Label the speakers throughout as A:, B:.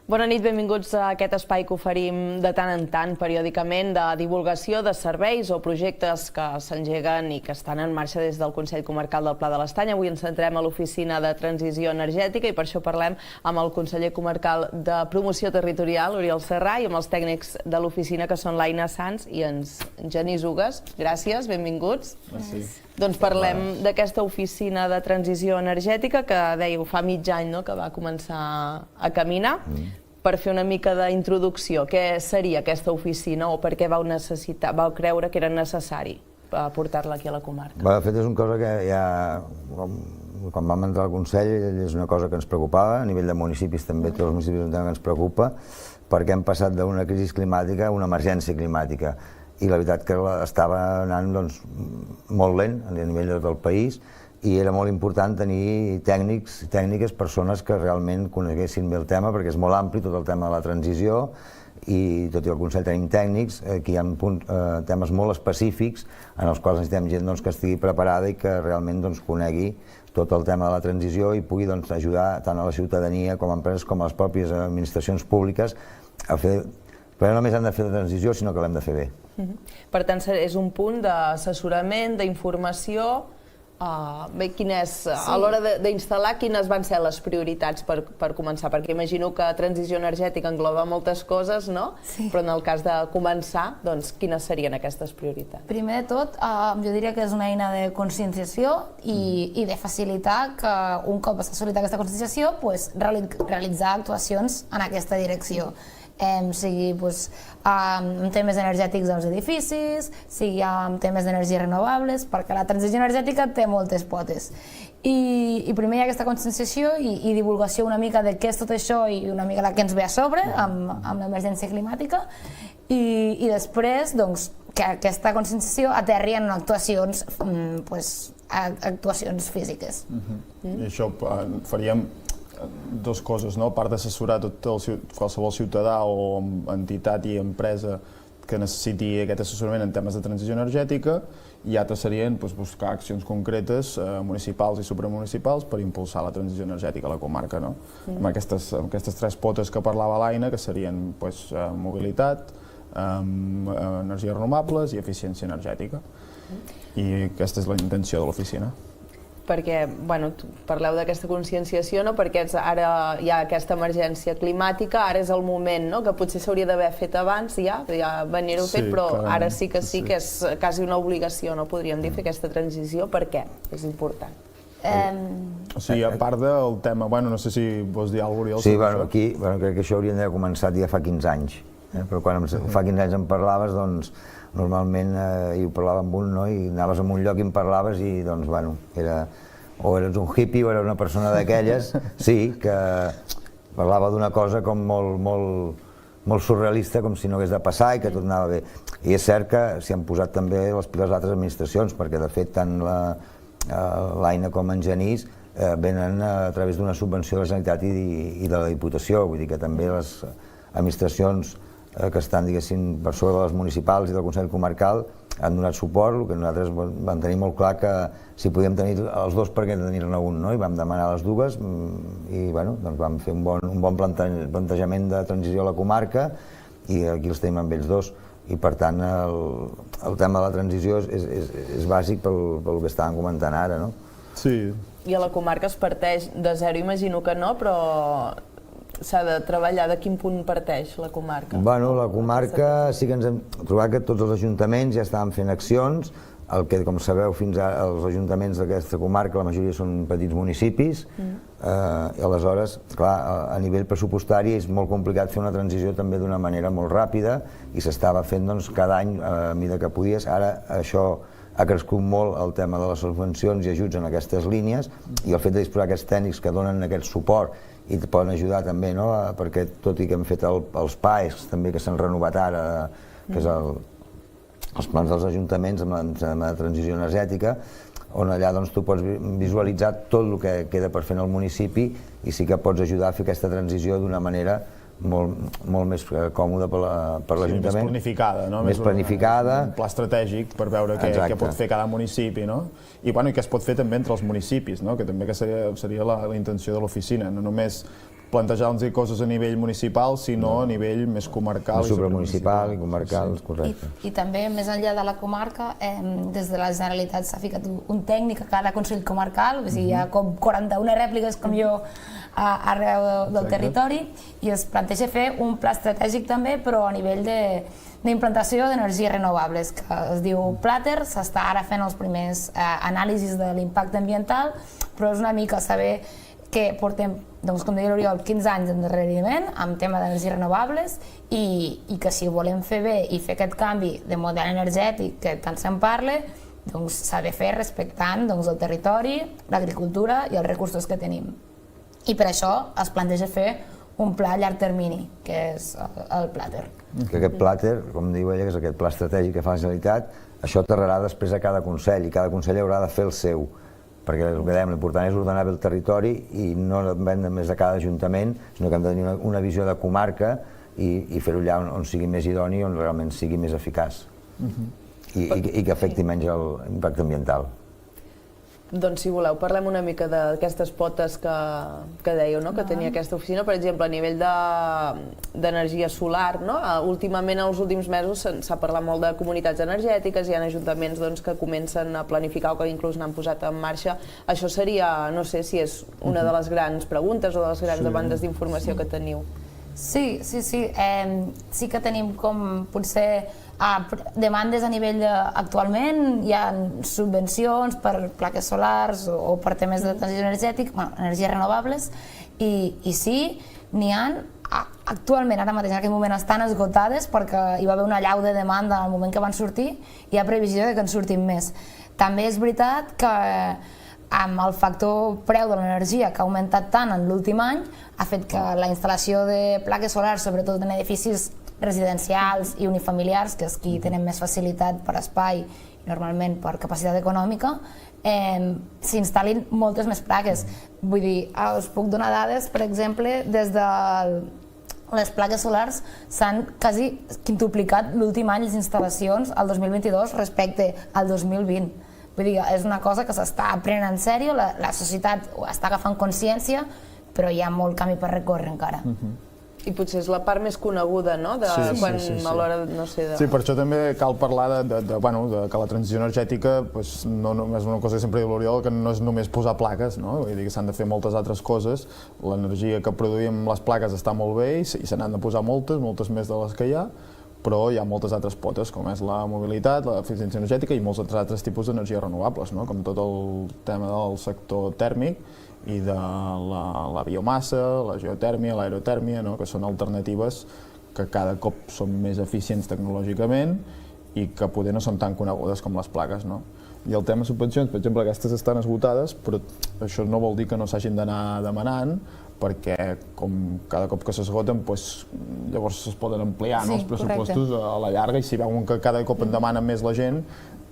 A: Bona nit, benvinguts a aquest espai que oferim de tant en tant, periòdicament, de divulgació de serveis o projectes que s'engeguen i que estan en marxa des del Consell Comarcal del Pla de l'Estany. Avui ens centrem a l'Oficina de Transició Energètica i per això parlem amb el conseller comarcal de Promoció Territorial, Oriol Serrà, i amb els tècnics de l'oficina, que són l'Aina Sans i en Genís Ugues. Gràcies, benvinguts.
B: Gràcies.
A: Doncs parlem d'aquesta oficina de transició energètica que, dèieu, fa mig any que va començar a caminar. Per fer una mica d'introducció, què seria aquesta oficina o per què vau creure que era necessari portar-la aquí a la comarca?
B: De fet, és una cosa que ja, quan vam entrar al Consell, és una cosa que ens preocupava. A nivell de municipis també, tots els municipis és un tema que ens preocupa, perquè hem passat d'una crisi climàtica a una emergència climàtica. I la veritat que estava anant molt lent a nivell de tot el país i era molt important tenir tècnics i tècniques, persones que realment coneguessin bé el tema, perquè és molt ampli tot el tema de la transició i tot i al Consell tenim tècnics, aquí hi ha temes molt específics en els quals necessitem gent que estigui preparada i que realment conegui tot el tema de la transició i pugui ajudar tant a la ciutadania com a empreses com a les pròpies administracions públiques a fer. Però no només hem de fer la transició, sinó que l'hem de fer bé.
A: Per tant, és un punt d'assessorament, d'informació. Bé, a l'hora d'instal·lar, quines van ser les prioritats per començar? Perquè imagino que transició energètica engloba moltes coses, no? Però en el cas de començar, doncs, quines serien aquestes prioritats?
C: Primer de tot, jo diria que és una eina de conscienciació i de facilitar que un cop s'ha assolit aquesta conscienciació, realitzar actuacions en aquesta direcció. Sigui en temes energètics dels edificis, sigui en temes d'energies renovables, perquè la transició energètica té moltes potes. I primer hi ha aquesta conscienciació i divulgació una mica de què és tot això i una mica la que ens ve a sobre amb l'emergència climàtica i després que aquesta conscienciació aterri en actuacions físiques.
D: I això faríem dues coses, a part d'assessorar qualsevol ciutadà o entitat i empresa que necessiti aquest assessorament en temes de transició energètica, i altres serien buscar accions concretes municipals i supramunicipals per impulsar la transició energètica a la comarca, amb aquestes tres potes que parlava l'Aina, que serien mobilitat, energies renovables i eficiència energètica. I aquesta és la intenció de l'oficina.
A: Perquè, parleu d'aquesta conscienciació, perquè ara hi ha aquesta emergència climàtica, ara és el moment, que potser s'hauria d'haver fet abans, ja venir-ho fet, però ara sí que és quasi una obligació, podríem dir, fer aquesta transició. Per què és important?
D: O sigui, a part del tema, no sé si vols dir alguna cosa, Oriol.
B: Sí, aquí crec que això hauríem d'haver començat ja fa 15 anys, però quan fa 15 anys em parlaves, normalment ho parlava amb un, i anaves a un lloc i em parlaves i, o eres un hippie o eres una persona d'aquelles, sí, que parlava d'una cosa com molt surrealista, com si no hagués de passar i que tot anava bé. I és cert que s'hi han posat també les piles d'altres administracions, perquè de fet tant l'Aina com en Genís venen a través d'una subvenció de la Generalitat i de la Diputació, vull dir que també les administracions que estan, diguéssim, per sobre de les municipals i del Consell Comarcal han donat suport. El que nosaltres vam tenir molt clar que si podíem tenir els dos, per què tenir-ne un, i vam demanar les dues i vam fer un bon plantejament de transició a la comarca i aquí els tenim amb ells dos. I per tant el tema de la transició és bàsic pel que estàvem comentant ara.
D: Sí.
A: I a la comarca es parteix de zero, imagino que no, però s'ha de treballar. De quin punt parteix la comarca?
B: La comarca sí que ens hem trobat que tots els ajuntaments ja estaven fent accions. El que, com sabeu, fins ara els ajuntaments d'aquesta comarca, la majoria són petits municipis, i aleshores, clar, a nivell pressupostari és molt complicat fer una transició també d'una manera molt ràpida i s'estava fent cada any a mesura que podies. Ara això ha crescut molt el tema de les subvencions i ajuts en aquestes línies i el fet de disposar d'aquests tècnics que donen aquest suport i et poden ajudar també, perquè tot i que hem fet els PAEs també que s'han renovat ara, que és els plans dels ajuntaments amb la transició energètica, on allà tu pots visualitzar tot el que queda per fer en el municipi i sí que pots ajudar a fer aquesta transició d'una manera molt més còmoda per l'Ajuntament.
D: Més planificada, no?
B: Més planificada.
D: Un pla estratègic per veure què pot fer cada municipi, no? I què es pot fer també entre els municipis, que també seria la intenció de l'oficina, no només plantejar-nos coses a nivell municipal, sinó a nivell més comarcal.
B: Supramunicipal i comarcal, correcte.
C: I també, més enllà de la comarca, des de la Generalitat s'ha ficat un tècnic a cada Consell Comarcal, o sigui, hi ha com 41 rèpliques com jo arreu del territori, i es planteja fer un pla estratègic també, però a nivell d'implantació d'energies renovables, que es diu Plater. S'està ara fent els primers anàlisis de l'impacte ambiental, però és una mica saber que portem, doncs, com deia l'Oriol, 15 anys d'endarreriment amb tema d'energies renovables i que si ho volem fer bé i fer aquest canvi de model energètic que tant se'n parla, doncs s'ha de fer respectant el territori, l'agricultura i els recursos que tenim. I per això es planteja fer un pla a llarg termini, que és el Plater.
B: Que aquest Plater, com diu ella, que és aquest pla estratègic que fa la Generalitat, això aterrarà després a cada Consell i cada Consell haurà de fer el seu, perquè el que dèiem, l'important és ordenar bé el territori i no depèn només de cada ajuntament, sinó que hem de tenir una visió de comarca i fer-ho allà on sigui més idoni, on realment sigui més eficaç i que afecti menys l'impacte ambiental.
A: Doncs, si voleu, parlem una mica d'aquestes potes que dèieu, no? Que tenia aquesta oficina. Per exemple, a nivell d'energia solar, no? Últimament, els últims mesos, s'ha parlat molt de comunitats energètiques, hi ha ajuntaments que comencen a planificar o que inclús n'han posat en marxa. Això seria, no sé si és una de les grans preguntes o de les grans demandes d'informació que teniu.
C: Sí. Sí que tenim com potser demandes a nivell actualment, hi ha subvencions per plaques solars o per temes de transició energètica, energies renovables, i sí, n'hi ha. Actualment, ara mateix, en aquest moment, estan esgotades perquè hi va haver una allau de demanda en el moment que van sortir i hi ha previsió que en surtin més. També és veritat que amb el factor preu de l'energia que ha augmentat tant en l'últim any ha fet que la instal·lació de plaques solars, sobretot en edificis residencials i unifamiliars, que és qui tenen més facilitat per espai i normalment per capacitat econòmica, s'instal·lin moltes més plaques. Vull dir, us puc donar dades, per exemple, des de les plaques solars s'han quasi quintuplicat l'últim any les instal·lacions al 2022 respecte al 2020. Vull dir, és una cosa que s'està prenent en sèrio, la societat està agafant consciència, però hi ha molt camí per recórrer encara.
A: I potser és la part més coneguda, no? Quan a l'hora, no sé...
D: Sí, per això també cal parlar de que la transició energètica no és una cosa que sempre diu l'Oriol, que no és només posar plaques, no? Vull dir que s'han de fer moltes altres coses. L'energia que produïm les plaques està molt bé i se n'han de posar moltes més de les que hi ha, però hi ha moltes altres potes, com és la mobilitat, l'eficiència energètica i molts altres tipus d'energies renovables, no? Com tot el tema del sector tèrmic i de la biomassa, la geotèrmia, l'aerotèrmia, no? Que són alternatives que cada cop són més eficients tecnològicament i que poder no són tan conegudes com les plaques, no? I el tema subvencions, per exemple, aquestes estan esgotades, però això no vol dir que no s'hagin d'anar demanant, perquè com cada cop que s'esgoten, llavors es poden ampliar els pressupostos a la llarga, i si veuen que cada cop en demana més la gent,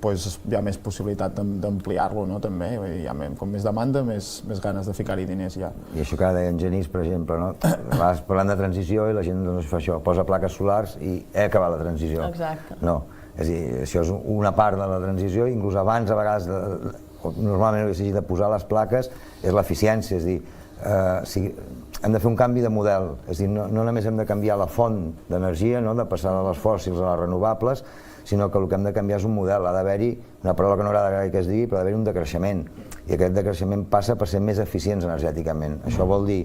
D: hi ha més possibilitat d'ampliar-lo, no? També hi ha com més demanda, més ganes de ficar-hi diners ja.
B: I això que deia en Genís, per exemple, no? Vas parlant de transició i la gent no fa això, posa plaques solars i he acabat la transició.
A: Exacte.
B: No, és a dir, això és una part de la transició, inclús abans, a vegades, normalment el que s'hagi de posar les plaques és l'eficiència, és a dir, hem de fer un canvi de model, és a dir, no només hem de canviar la font d'energia, de passar de les fòssils a les renovables, sinó que el que hem de canviar és un model, ha d'haver-hi, una paraula que no agrada gaire que es digui, però ha d'haver-hi un decreixement, i aquest decreixement passa per ser més eficients energèticament. Això vol dir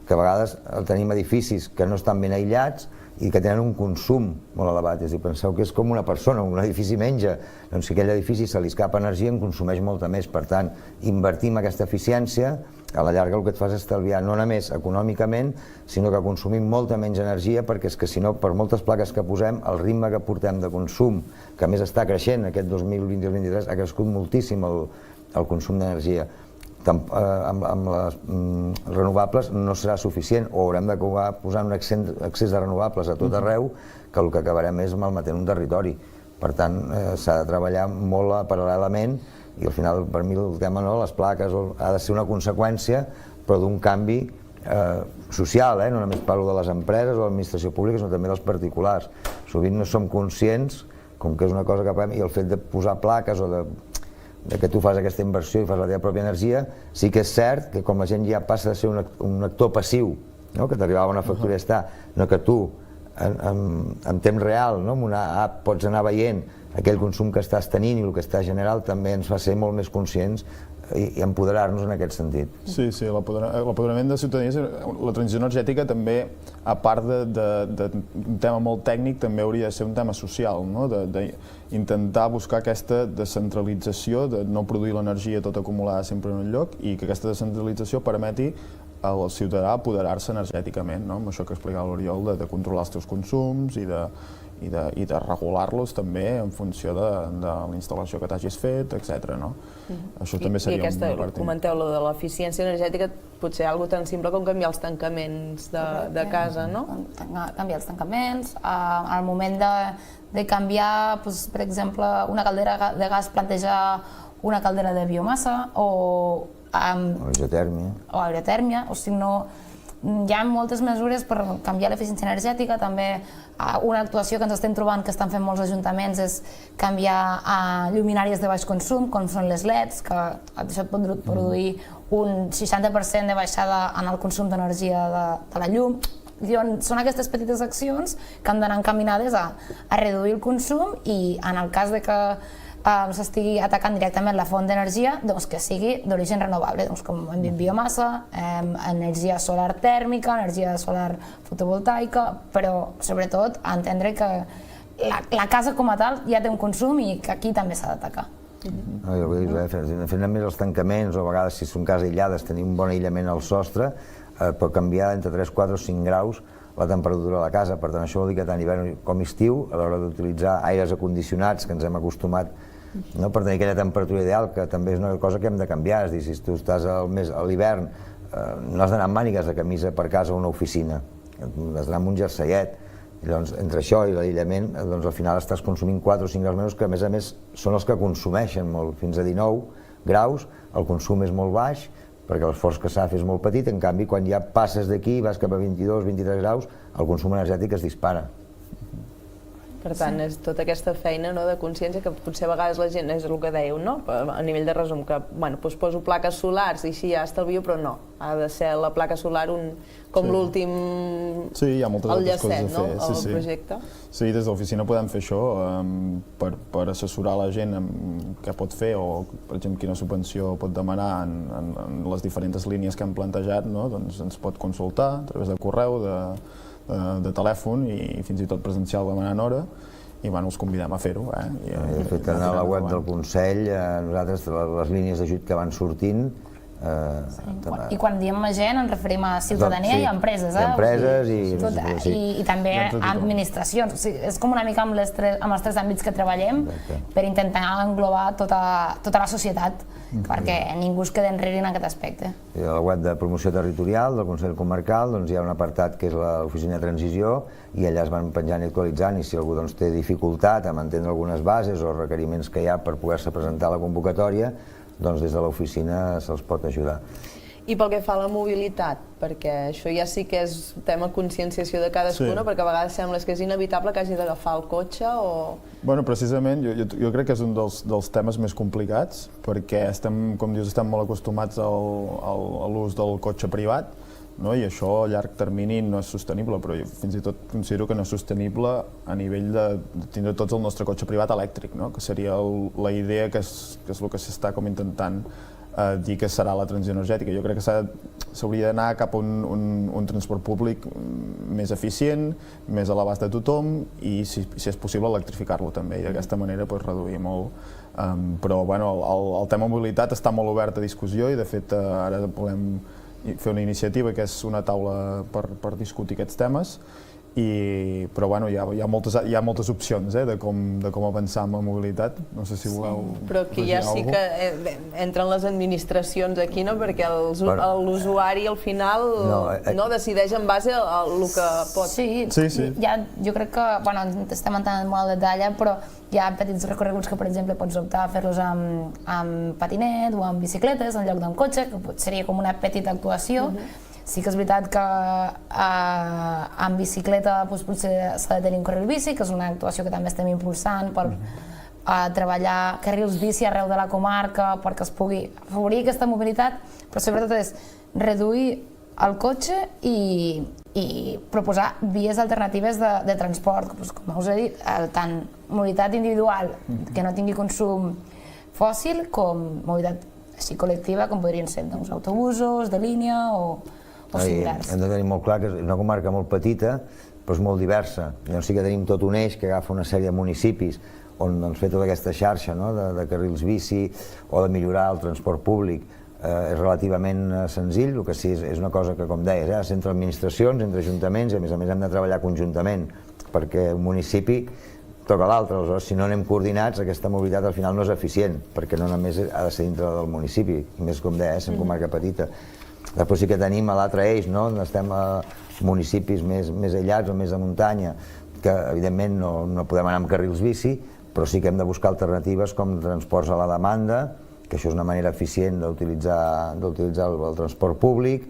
B: que a vegades tenim edificis que no estan ben aïllats i que tenen un consum molt elevat, és a dir, penseu que és com una persona, un edifici menja, doncs si aquell edifici se li escapa energia en consumeix molta més, per tant, invertim aquesta eficiència, a la llarga el que et fas és estalviar no només econòmicament, sinó que consumim molta menys energia, perquè és que si no, per moltes plaques que posem, el ritme que portem de consum, que a més està creixent aquest 2020-2023, ha crescut moltíssim el consum d'energia. Amb les renovables no serà suficient, o haurem d'acabar posant un excés de renovables a tot arreu, que el que acabarem és malmetent un territori. Per tant, s'ha de treballar molt paral·lelament, i al final, per mi, el tema, les plaques, ha de ser una conseqüència, però d'un canvi social, no només parlo de les empreses o de l'administració pública, sinó també dels particulars. Sovint no som conscients, com que és una cosa que paguem, i el fet de posar plaques o de que tu fas aquesta inversió i fas la teva pròpia energia, sí que és cert que com la gent ja passa a ser un actor passiu no? Que t'arribava una factura i està, no que tu en temps real, no? Amb una app pots anar veient aquell consum que estàs tenint i el que estàs generant, també ens fa ser molt més conscients i empoderar-nos en aquest sentit.
D: Sí, l'apoderament de ciutadania, la transició energètica també, a part d'un tema molt tècnic, també hauria de ser un tema social, no? D'intentar buscar aquesta descentralització, de no produir l'energia tota acumulada sempre en un lloc i que aquesta descentralització permeti al ciutadà apoderar-se energèticament, no? Amb això que explicava l'Oriol, de controlar els teus consums i de regular-los també en funció de la instal·lació que t'hagis fet, etc. Això també seria una part.
A: Comenteu lo de l'eficiència energètica, potser algo tan simple com canviar els tancaments de casa, no?
C: Canviar els tancaments, al moment de canviar, per exemple, una caldera de gas, plantejar una caldera de biomassa o aerotèrmia, o sigui, hi ha moltes mesures per canviar l'eficiència energètica. També una actuació que ens estem trobant que estan fent molts ajuntaments és canviar a lluminàries de baix consum, com són les LEDs, que això pot produir un 60% de baixada en el consum d'energia de la llum. Són aquestes petites accions que han d'anar encaminades a reduir el consum i en el cas de que s'estigui atacant directament la font d'energia, doncs que sigui d'origen renovable, doncs com hem dit biomassa, energia solar tèrmica, energia solar fotovoltaica, però sobretot entendre que la casa com a tal ja té un consum i que aquí també s'ha d'atacar.
B: Fent més els tancaments o a vegades si són cases aïllades tenir un bon aïllament al sostre pot canviar entre 3, 4 o 5 graus la temperatura de la casa, per tant això vol dir que tant hivern com estiu a l'hora d'utilitzar aires acondicionats que ens hem acostumat per tenir aquella temperatura ideal, que també és una cosa que hem de canviar. És a dir, si tu estàs a l'hivern no has d'anar amb mànigues de camisa per casa a una oficina, has d'anar amb un jerseiet. Llavors, entre això i l'aïllament, al final estàs consumint 4 o 5 graus menys, que a més són els que consumeixen molt. Fins a 19 graus el consum és molt baix, perquè l'esforç que s'ha de fer és molt petit. En canvi, quan ja passes d'aquí i vas cap a 22, 23 graus, el consum energètic es dispara.
A: Per tant, és tota aquesta feina de consciència que potser a vegades la gent, és el que dèieu, no? A nivell de resum, que poso plaques solars i així ja estalvio, però no. Ha de ser la placa solar com l'últim llacet, no? El projecte.
D: Sí, des de l'oficina podem fer això per assessorar la gent què pot fer o, per exemple, quina subvenció pot demanar en les diferents línies que hem plantejat, doncs ens pot consultar a través de correu, de telèfon i fins i tot presencial demanant hora i els convidem a fer-ho.
B: De fet, a la web del Consell, nosaltres les línies d'ajut que van sortint...
C: I quan diem a gent ens referim a ciutadania i a empreses.
B: I empreses
C: i també a administracions. És com una mica amb els 3 àmbits que treballem per intentar englobar tota la societat, perquè ningú es quedi enrere en aquest aspecte.
B: A la web de promoció territorial del Consell Comarcal hi ha un apartat que és l'oficina de transició i allà es van penjant i actualitzant, i si algú té dificultat a entendre algunes bases o requeriments que hi ha per poder-se presentar a la convocatòria, doncs des de l'oficina se'ls pot ajudar.
A: I pel que fa a la mobilitat, perquè això ja sí que és tema conscienciació de cadascuna, perquè a vegades sembla que és inevitable que hagi d'agafar el cotxe o...
D: Bueno, precisament, jo crec que és un dels temes més complicats, perquè estem, com dius, estem molt acostumats a l'ús del cotxe privat, i això a llarg termini no és sostenible, però jo fins i tot considero que no és sostenible a nivell de tindre tots el nostre cotxe privat elèctric, que seria la idea que és el que s'està com intentant dir que serà la transició energètica. Jo crec que s'hauria d'anar cap a un transport públic més eficient, més a l'abast de tothom i, si és possible, electrificar-lo també i d'aquesta manera reduir molt. Però el tema mobilitat està molt obert a discussió i, de fet, ara volem fer una iniciativa que és una taula per discutir aquests temes, però hi ha moltes opcions de com avançar amb la mobilitat. No sé si voleu...
A: Però aquí ja sí que entren les administracions aquí, perquè l'usuari al final decideix en base al que pot.
C: Sí, jo crec que estem entrant molt al detall, però hi ha petits recorreguts que, per exemple, pots optar a fer-los amb patinet o amb bicicletes en lloc d'un cotxe, que seria com una petita actuació. Sí que és veritat que en bicicleta potser s'ha de tenir un carril bici, que és una actuació que també estem impulsant per treballar carrils bici arreu de la comarca perquè es pugui afavorir aquesta mobilitat, però sobretot és reduir el cotxe i proposar vies alternatives de transport, com us he dit, tant mobilitat individual que no tingui consum fòssil com mobilitat així col·lectiva, com podrien ser autobusos de línia o similars.
B: Hem de tenir molt clar que és una comarca molt petita, però és molt diversa. Llavors sí que tenim tot un eix que agafa una sèrie de municipis on fer tota aquesta xarxa de carrils bici o de millorar el transport públic és relativament senzill. El que sí és una cosa que, com deies, entre administracions, entre ajuntaments, i a més hem de treballar conjuntament, perquè un municipi toca l'altre. Aleshores, si no anem coordinats, aquesta mobilitat al final no és eficient, perquè no només ha de ser dintre del municipi, més com deia, és una comarca petita. Després sí que tenim l'altre eix, on estem a municipis més aïllats o més de muntanya, que evidentment no podem anar amb carrils bici, però sí que hem de buscar alternatives com transports a la demanda, que això és una manera eficient d'utilitzar el transport públic,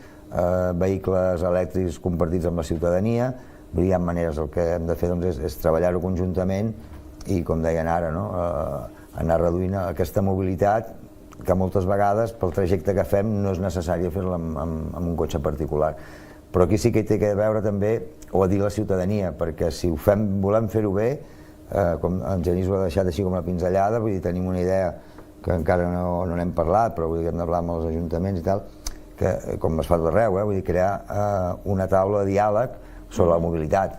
B: vehicles elèctrics compartits amb la ciutadania. Hi ha maneres, el que hem de fer és treballar-ho conjuntament i, com deien ara, anar reduint aquesta mobilitat que moltes vegades pel trajecte que fem no és necessari fer-la amb un cotxe particular. Però aquí sí que hi té a veure també, o a dir la ciutadania, perquè si volem fer-ho bé, com en Genís ho ha deixat així com una pinzellada, vull dir, tenim una idea que encara no n'hem parlat, però vull dir que hem de parlar amb els ajuntaments i tal, que com es fa tot arreu, vull dir, crear una taula de diàleg sobre la mobilitat,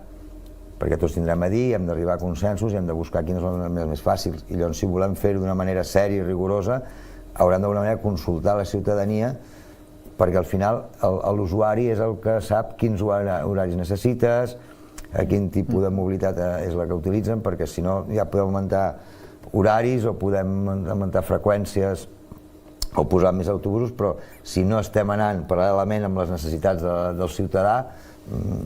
B: perquè tots tindrem a dir, hem d'arribar a consensos i hem de buscar quines són les maneres més fàcils. I llavors, si volem fer-ho d'una manera sèria i rigorosa, hauran d'alguna manera consultar la ciutadania, perquè al final l'usuari és el que sap quins horaris necessites, quin tipus de mobilitat és la que utilitzen, perquè si no ja podem augmentar horaris o podem augmentar freqüències o posar més autobusos, però si no estem anant paral·lelament amb les necessitats del ciutadà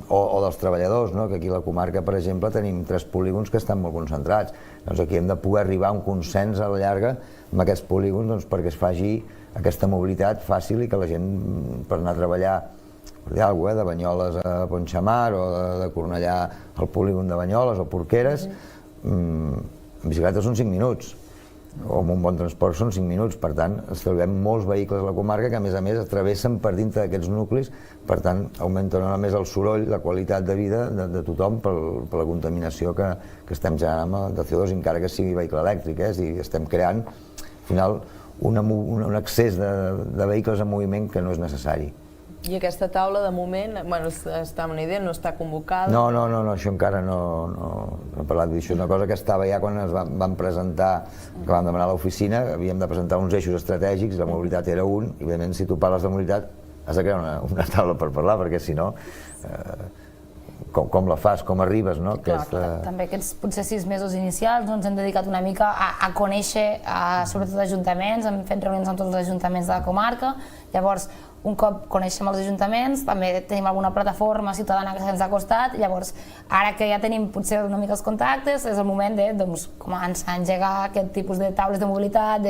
B: o dels treballadors, que aquí a la comarca, per exemple, tenim 3 polígons que estan molt concentrats. Doncs aquí hem de poder arribar a un consens a la llarga amb aquests polígons perquè es faci aquesta mobilitat fàcil i que la gent, per anar a treballar de Banyoles a Ponxamar o de Cornellà al polígon de Banyoles o Porqueres, en bicicleta són 5 minuts, o amb un bon transport són 5 minuts. Per tant, estalviem molts vehicles a la comarca que, a més, es travessen per dintre d'aquests nuclis. Per tant, augmenta no només el soroll, la qualitat de vida de tothom per la contaminació que estem generant de CO2, encara que sigui vehicle elèctric. És a dir, estem creant, al final, un excés de vehicles en moviment que no és necessari.
A: I aquesta taula, de moment, està amb una idea, no està convocada?
B: No, això encara no he parlat d'això. És una cosa que estava ja quan ens vam presentar, que vam demanar a l'oficina, havíem de presentar uns eixos estratègics, la mobilitat era un, i evidentment si tu parles de mobilitat has de crear una taula per parlar, perquè si no, com la fas, com arribes, no?
C: També aquests potser 6 mesos inicials ens hem dedicat una mica a conèixer sobretot ajuntaments, hem fet reunions amb tots els ajuntaments de la comarca. Llavors, un cop coneixem els ajuntaments, també tenim alguna plataforma ciutadana que se'ns ha costat. Llavors, ara que ja tenim potser una mica els contactes, és el moment de començar a engegar aquest tipus de taules de mobilitat,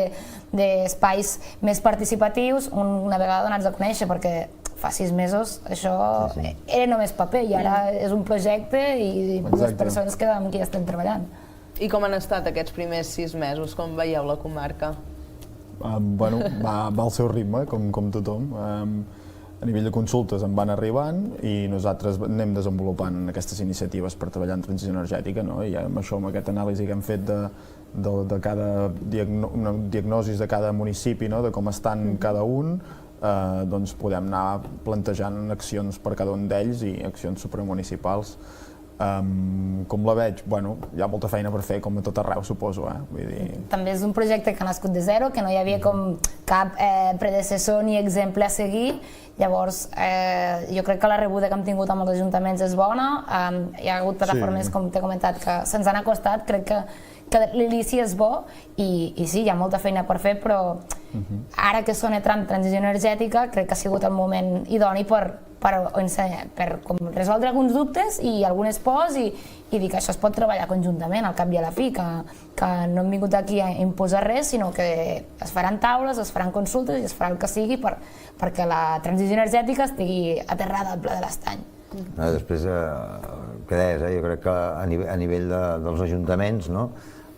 C: d'espais més participatius, una vegada donats a conèixer, perquè fa 6 mesos això era només paper i ara és un projecte i 2 persones amb qui estem treballant.
A: I com han estat aquests primers 6 mesos? Com veieu la comarca?
D: Va al seu ritme, com tothom. A nivell de consultes en van arribant i nosaltres anem desenvolupant aquestes iniciatives per treballar en transició energètica, i amb això, amb aquesta anàlisi que hem fet de cada diagnosi de cada municipi, de com estan cada un, doncs podem anar plantejant accions per cada un d'ells i accions supramunicipals. Com la veig? Hi ha molta feina per fer, com a tot arreu, suposo.
C: També és un projecte que ha nascut de zero, que no hi havia com cap predecessor ni exemple a seguir. Llavors, jo crec que la rebuda que hem tingut amb els ajuntaments és bona. Hi ha hagut plataformes, com t'he comentat, que se'ns han acostat. Crec que l'inici és bo i sí, hi ha molta feina per fer, però ara que som entrant en transició energètica, crec que ha sigut el moment idoni per resoldre alguns dubtes i algunes pors i dir que això es pot treballar conjuntament al cap i a la fi, que no hem vingut aquí a imposar res, sinó que es faran taules, es faran consultes i es farà el que sigui perquè la transició energètica estigui aterrada al Pla de l'Estany.
B: Després, què deies, jo crec que a nivell dels ajuntaments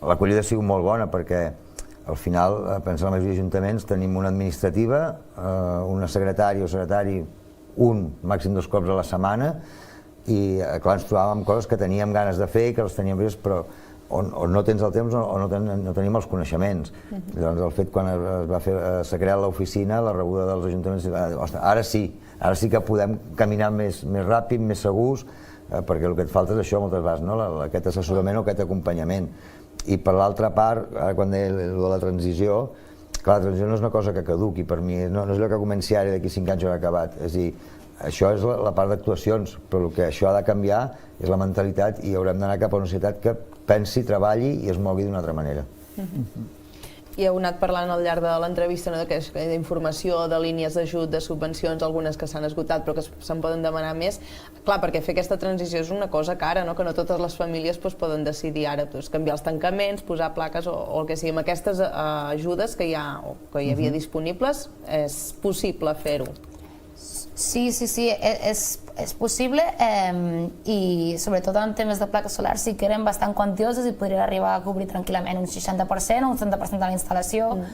B: l'acollida ha sigut molt bona perquè al final, pensa en la majoria d'ajuntaments, tenim una administrativa, una secretària o secretari màxim 2 cops a la setmana, i clar, ens trobàvem coses que teníem ganes de fer i que les teníem vives, però o no tens el temps o no tenim els coneixements. Llavors el fet quan s'ha creat l'oficina, la rebuda dels ajuntaments, ostres, ara sí que podem caminar més ràpid, més segurs, perquè el que et falta és això moltes vegades, aquest assessorament o aquest acompanyament. I per l'altra part, ara quan deia de la transició, clar, la transició no és una cosa que caduqui per mi, no és allò que comenci ara i d'aquí 5 anys ho ha acabat. És a dir, això és la part d'actuacions, però el que això ha de canviar és la mentalitat i haurem d'anar cap a una societat que pensi, treballi i es mogui d'una altra manera.
A: I heu anat parlant al llarg de l'entrevista d'informació, de línies d'ajut, de subvencions, algunes que s'han esgotat però que se'n poden demanar més. Clar, perquè fer aquesta transició és una cosa cara, que no totes les famílies poden decidir ara canviar els tancaments, posar plaques o el que sigui. Amb aquestes ajudes que hi havia disponibles, és possible fer-ho?
C: Sí, és possible, i sobretot en temes de plaques solars sí que eren bastant quantioses i podria arribar a cobrir tranquil·lament un 60% o un 70% de la instal·lació,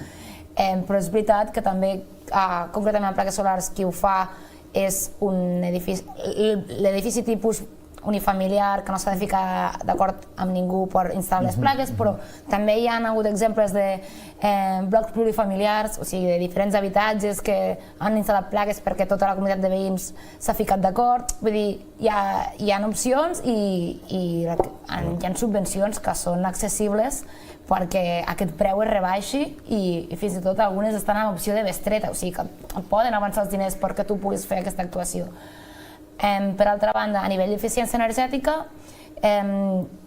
C: però és veritat que també, concretament en plaques solars, qui ho fa és l'edifici tipus unifamiliar, que no s'ha de ficar d'acord amb ningú per instal·lar les plaques, però també hi ha hagut exemples de blocs plurifamiliars, o sigui, de diferents habitatges que han instal·lat plaques perquè tota la comunitat de veïns s'ha ficat d'acord. Vull dir, hi ha opcions i hi ha subvencions que són accessibles perquè aquest preu es rebaixi i fins i tot algunes estan amb opció de bestreta, o sigui que poden avançar els diners perquè tu puguis fer aquesta actuació. Per altra banda, a nivell d'eficiència energètica,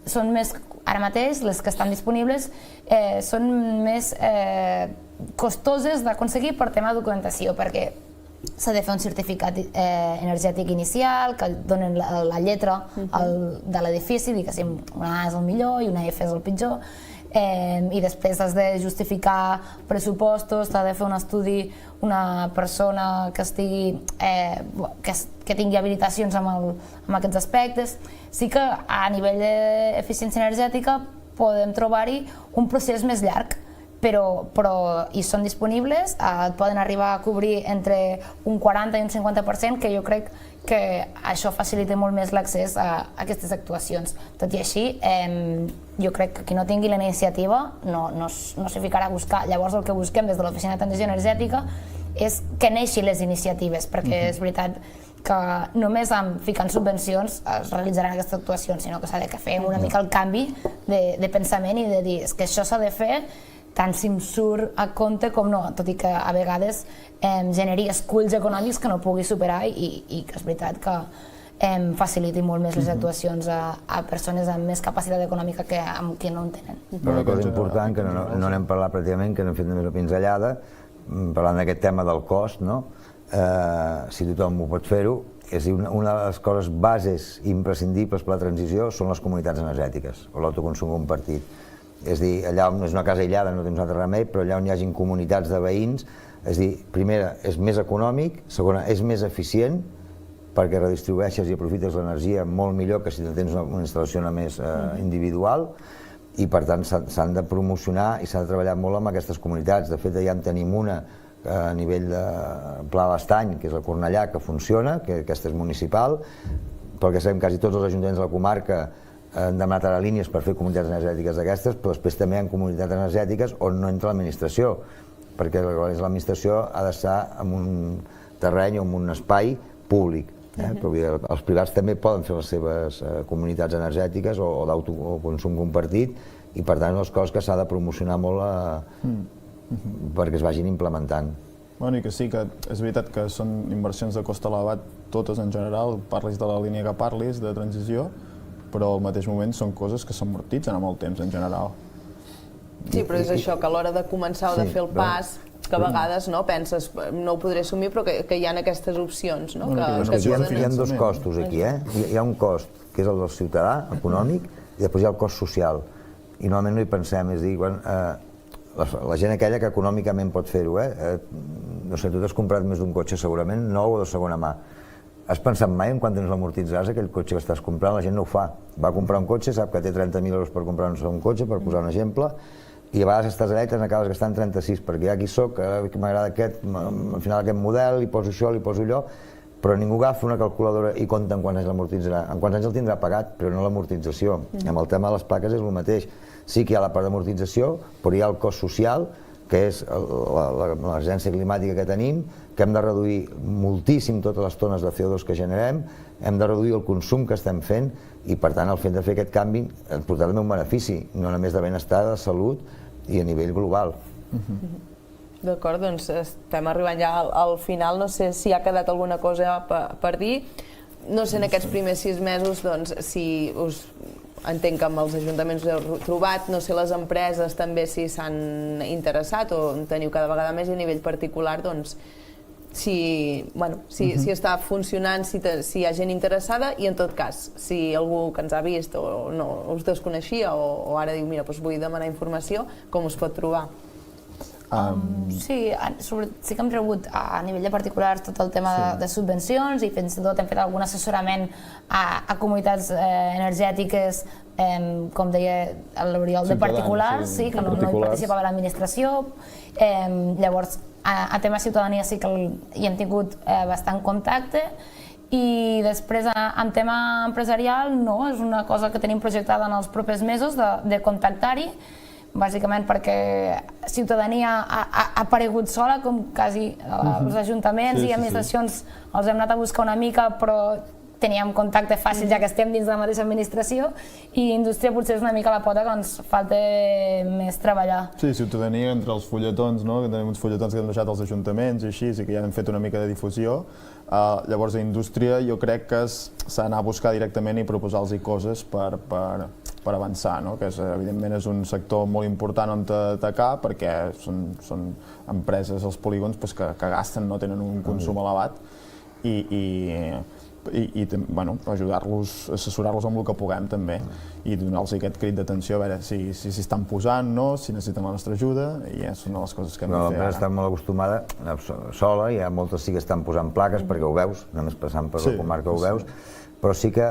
C: són més, ara mateix, les que estan disponibles, són més costoses d'aconseguir per tema de documentació, perquè s'ha de fer un certificat energètic inicial, que donen la lletra de l'edifici, diguéssim, una A és el millor i una F és el pitjor, i després has de justificar pressupostos, t'ha de fer un estudi una persona que tingui habilitacions amb aquests aspectes. Sí que a nivell d'eficiència energètica podem trobar-hi un procés més llarg, però hi són disponibles, et poden arribar a cobrir entre un 40 i un 50%, que jo crec que això facilita molt més l'accés a aquestes actuacions. Tot i així, jo crec que qui no tingui la iniciativa no s'hi ficarà a buscar. Llavors el que busquem des de l'Oficina de Transició Energètica és que neixin les iniciatives, perquè és veritat que només ficant subvencions es realitzaran aquestes actuacions, sinó que s'ha de fer una mica el canvi de pensament i de dir que això s'ha de fer tant si em surt a compte com no, tot i que a vegades generi esculls econòmics que no pugui superar i que és veritat que faciliti molt més les actuacions a persones amb més capacitat econòmica que amb qui no en tenen.
B: Una cosa important que no n'hem parlat pràcticament, que n'hem fet només una pinzellada, parlant d'aquest tema del cost, si tothom ho pot fer-ho, és a dir, una de les coses bases imprescindibles per la transició són les comunitats energètiques o l'autoconsum compartit. És a dir, allà on és una casa aïllada no tens un altre remei, però allà on hi hagin comunitats de veïns, és a dir, primera, és més econòmic, segona, és més eficient, perquè redistribueixes i aprofites l'energia molt millor que si tens una instal·lació més individual, i per tant s'han de promocionar i s'ha de treballar molt amb aquestes comunitats. De fet, ja en tenim una a nivell de Pla l'Estany, que és el Cornellà, que funciona, que aquesta és municipal, perquè sabem quasi tots els ajuntaments de la comarca han demanat ara línies per fer comunitats energètiques d'aquestes, però després també hi ha comunitats energètiques on no entra l'administració, perquè l'administració ha d'estar en un terreny o en un espai públic. Però els privats també poden fer les seves comunitats energètiques o d'autoconsum compartit, i per tant les coses que s'ha de promocionar molt perquè es vagin implementant.
D: I que sí, que és veritat que són inversions de cost elevat totes en general, parlis de la línia que parlis, de transició, però al mateix moment són coses que s'amortitzen amb el temps en general.
A: Sí, però és això, que a l'hora de començar o de fer el pas, que a vegades penses no ho podré assumir, però que hi ha aquestes opcions.
B: Hi ha dos costos aquí. Hi ha un cost, que és el del ciutadà, econòmic, i després hi ha el cost social. I normalment no hi pensem, és a dir, la gent aquella que econòmicament pot fer-ho, no sé, tu t'has comprat més d'un cotxe segurament, nou o de segona mà. Has pensat mai en quant temps l'amortitzaràs aquell cotxe que estàs comprant? La gent no ho fa. Va comprar un cotxe, sap que té 30.000 euros per comprar un segon cotxe, per posar un exemple, i a vegades estàs allà i te'n acabes gastant 36, perquè ja aquí soc, que m'agrada aquest, al final aquest model, li poso això, li poso allò, però ningú agafa una calculadora i compta en quants anys l'amortitzarà, en quants anys el tindrà pagat, però no l'amortització. Amb el tema de les plaques és el mateix. Sí que hi ha la part d'amortització, però hi ha el cost social, que és l'emergència climàtica que tenim, que hem de reduir moltíssim totes les tones de CO2 que generem, hem de reduir el consum que estem fent i, per tant, el fet de fer aquest canvi ens portarà també un benefici, no només de benestar, de salut i a nivell global.
A: D'acord, doncs estem arribant ja al final. No sé si ha quedat alguna cosa per dir. No sé, en aquests primers 6 mesos, doncs, si us entenc que amb els ajuntaments us heu trobat, no sé, les empreses també si s'han interessat o en teniu cada vegada més, i a nivell particular, doncs, si està funcionant, si hi ha gent interessada, i en tot cas, si algú que ens ha vist o no us desconeixia o ara diu, mira, doncs vull demanar informació, com us pot trobar?
C: Sí que hem rebut a nivell de particulars tot el tema de subvencions i fins i tot hem fet algun assessorament a comunitats energètiques, com deia l'Oriol, de particulars, que no hi participava l'administració. Llavors, a tema ciutadania sí que hi hem tingut bastant contacte. I després, en tema empresarial, no, és una cosa que tenim projectada en els propers mesos de contactar-hi, bàsicament perquè ciutadania ha aparegut sola, com quasi els ajuntaments i administracions els hem anat a buscar una mica, però teníem contacte fàcil ja que estem dins de la mateixa administració, i indústria potser és una mica la pota que ens falta més treballar.
D: Sí, ciutadania entre els fulletons, que tenim uns fulletons que hem deixat als ajuntaments i així, que ja hem fet una mica de difusió. Llavors a indústria jo crec que s'ha d'anar a buscar directament i proposar-los coses per avançar, que evidentment és un sector molt important on atacar perquè són empreses, els polígons, que gasten, no tenen un consum elevat, i ajudar-los, assessorar-los amb el que puguem també, i donar-los aquest crit d'atenció a veure si estan posant, si necessiten la nostra ajuda, i és una de les coses que hem de fer ara.
B: L'empresa està molt acostumada sola, hi ha moltes sí que estan posant plaques perquè ho veus, només passant per la comarca ho veus, però sí que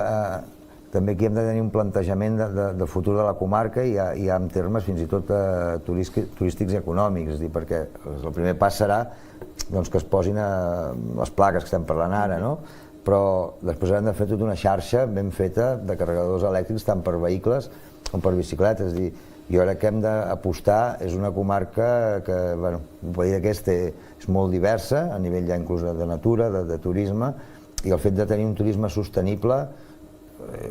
B: també aquí hem de tenir un plantejament de futur de la comarca i ja en termes fins i tot turístics i econòmics, és a dir, perquè el primer pas serà que es posin les plaques que estem parlant ara, però després hem de fer tota una xarxa ben feta de carregadors elèctrics tant per vehicles com per bicicletes. És a dir, jo crec que hem d'apostar, és una comarca que, un país d'aquest és molt diversa, a nivell ja inclús de natura, de turisme, i el fet de tenir un turisme sostenible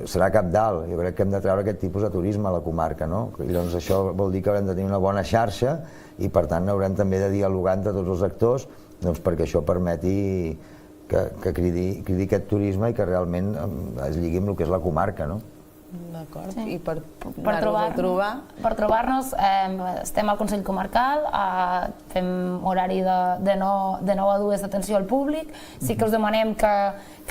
B: serà cabdal. Jo crec que hem de treure aquest tipus de turisme a la comarca, i doncs això vol dir que haurem de tenir una bona xarxa i per tant haurem també de dialogar entre tots els actors perquè això permeti que cridi aquest turisme i que realment es lligui amb el que és la comarca.
A: D'acord, i per anar-vos a trobar?
C: Per trobar-nos estem al Consell Comarcal, fem horari de 9 a 2 d'atenció al públic. Sí que us demanem que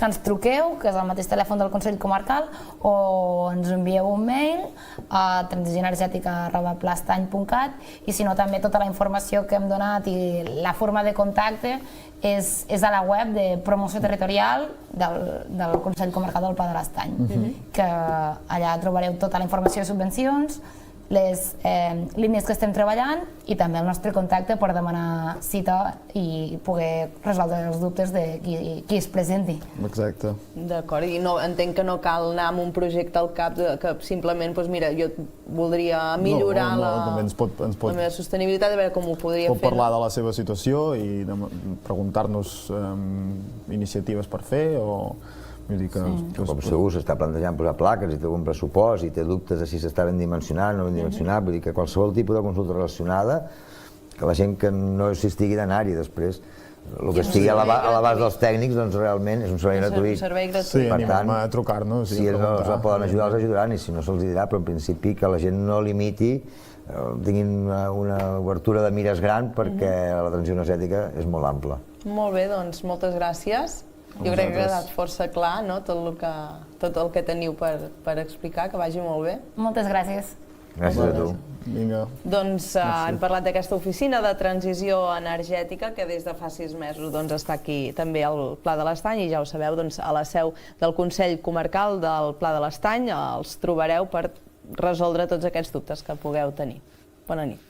C: ens truqueu, que és el mateix telèfon del Consell Comarcal, o ens envieu un mail a transicionenergètica@plastany.cat, i si no també tota la informació que hem donat i la forma de contacte és a la web de promoció territorial del Consell Comarcal del Pla de l'Estany, que allà trobareu tota la informació de subvencions, les línies que estem treballant i també el nostre contacte per demanar cita i poder resoldre els dubtes de qui es presenti.
D: Exacte.
A: D'acord, i entenc que no cal anar amb un projecte al cap que simplement, mira, jo voldria millorar la meva sostenibilitat, a veure com ho podria fer.
D: Pot parlar de la seva situació i preguntar-nos iniciatives per fer o...
B: Com segur s'està plantejant posar plaques i té algun pressupost i té dubtes de si s'està ben dimensionat o no ben dimensionat, vull dir que qualsevol tipus de consulta relacionada, que la gent que no s'hi estigui d'anar-hi després, el que estigui a l'abast dels tècnics, doncs realment és un servei gratuït.
D: Sí, animem a trucar-nos.
B: Si ells els poden ajudar, els ajudaran, i si no se'ls dirà, però en principi que la gent no limiti, tinguin una obertura de mires gran perquè la transició energètica és molt ampla.
A: Molt bé, doncs moltes gràcies. Jo crec que ha quedat força clar tot el que teniu per explicar, que vagi molt bé.
C: Moltes gràcies.
B: Gràcies a tu.
D: Vinga.
A: Doncs hem parlat d'aquesta oficina de transició energètica que des de fa 6 mesos està aquí també al Pla de l'Estany, i ja ho sabeu, a la seu del Consell Comarcal del Pla de l'Estany els trobareu per resoldre tots aquests dubtes que pugueu tenir. Bona nit.